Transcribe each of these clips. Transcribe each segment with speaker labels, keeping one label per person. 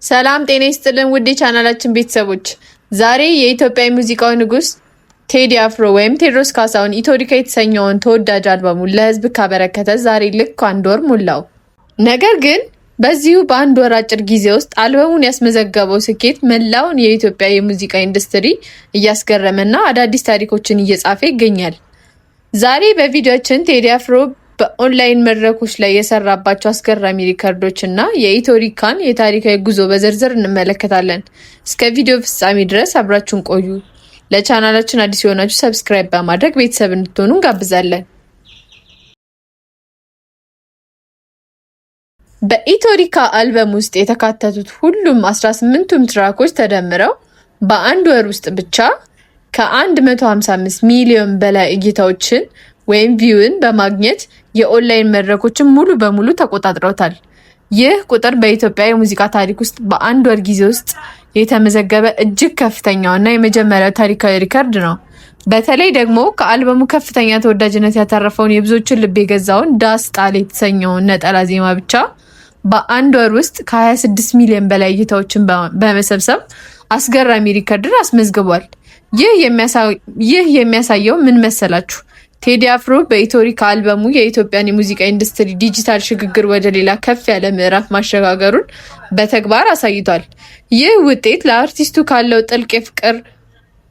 Speaker 1: ሰላም ጤና ይስጥልን ውድ ቻናላችን ቤተሰቦች፣ ዛሬ የኢትዮጵያ ሙዚቃው ንጉስ ቴዲ አፍሮ ወይም ቴዎድሮስ ካሳሁን ኢትዮዲካ የተሰኘውን ተወዳጅ አልበሙን ለህዝብ ካበረከተ ዛሬ ልክ 1 ወር ሞላው። ነገር ግን በዚሁ በአንድ ወር አጭር ጊዜ ውስጥ አልበሙን ያስመዘገበው ስኬት መላውን የኢትዮጵያ የሙዚቃ ኢንዱስትሪ እያስገረመና አዳዲስ ታሪኮችን እየጻፈ ይገኛል። ዛሬ በቪዲዮአችን ቴዲ አፍሮ በኦንላይን መድረኮች ላይ የሰራባቸው አስገራሚ ሪከርዶች እና የኢትዮዲካን የታሪካዊ ጉዞ በዝርዝር እንመለከታለን። እስከ ቪዲዮ ፍጻሜ ድረስ አብራችሁን ቆዩ። ለቻናላችን አዲስ የሆናችሁ ሰብስክራይብ በማድረግ ቤተሰብ እንድትሆኑ እንጋብዛለን። በኢትዮዲካ አልበም ውስጥ የተካተቱት ሁሉም 18ቱም ትራኮች ተደምረው በአንድ ወር ውስጥ ብቻ ከ155 ሚሊዮን በላይ እይታዎችን ወይም ቪውን በማግኘት የኦንላይን መድረኮችን ሙሉ በሙሉ ተቆጣጥረውታል። ይህ ቁጥር በኢትዮጵያ የሙዚቃ ታሪክ ውስጥ በአንድ ወር ጊዜ ውስጥ የተመዘገበ እጅግ ከፍተኛውና የመጀመሪያው ታሪካዊ ሪከርድ ነው። በተለይ ደግሞ ከአልበሙ ከፍተኛ ተወዳጅነት ያተረፈውን የብዙዎችን ልብ የገዛውን ዳስ ጣል የተሰኘውን ነጠላ ዜማ ብቻ በአንድ ወር ውስጥ ከ26 ሚሊዮን በላይ እይታዎችን በመሰብሰብ አስገራሚ ሪከርድን አስመዝግቧል። ይህ የሚያሳየው ምን መሰላችሁ? ቴዲ አፍሮ በኢትዮዲካ አልበሙ የኢትዮጵያን የሙዚቃ ኢንዱስትሪ ዲጂታል ሽግግር ወደ ሌላ ከፍ ያለ ምዕራፍ ማሸጋገሩን በተግባር አሳይቷል። ይህ ውጤት ለአርቲስቱ ካለው ጥልቅ የፍቅር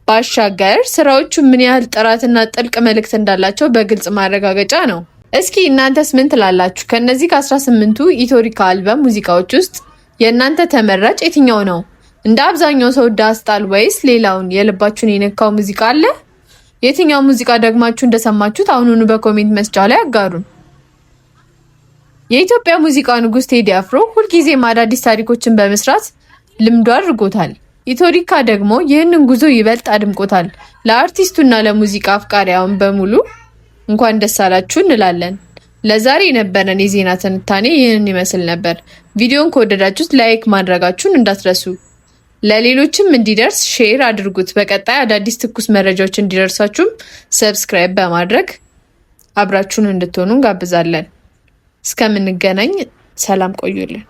Speaker 1: ባሻገር ስራዎቹ ምን ያህል ጥራትና ጥልቅ መልእክት እንዳላቸው በግልጽ ማረጋገጫ ነው። እስኪ እናንተስ ምን ትላላችሁ? ከነዚህ ከ18ቱ ኢትዮዲካ አልበም ሙዚቃዎች ውስጥ የእናንተ ተመራጭ የትኛው ነው? እንደ አብዛኛው ሰው ዳስ ጣል ወይስ ሌላውን የልባችሁን የነካው ሙዚቃ አለ? የትኛው ሙዚቃ ደግማችሁ እንደሰማችሁት አሁኑኑ በኮሜንት መስጫው ላይ አጋሩን። የኢትዮጵያ ሙዚቃ ንጉስ ቴዲ አፍሮ ሁልጊዜም አዳዲስ ታሪኮችን በመስራት ልምዱ አድርጎታል። ኢትዮዲካ ደግሞ ይህንን ጉዞ ይበልጥ አድምቆታል። ለአርቲስቱና ለሙዚቃ አፍቃሪያን በሙሉ እንኳን ደስ አላችሁ እንላለን። ለዛሬ የነበረን የዜና ትንታኔ ይህንን ይመስል ነበር። ቪዲዮን ከወደዳችሁት ላይክ ማድረጋችሁን እንዳትረሱ። ለሌሎችም እንዲደርስ ሼር አድርጉት። በቀጣይ አዳዲስ ትኩስ መረጃዎች እንዲደርሳችሁም ሰብስክራይብ በማድረግ አብራችሁን እንድትሆኑ እንጋብዛለን። እስከምንገናኝ ሰላም ቆዩልን።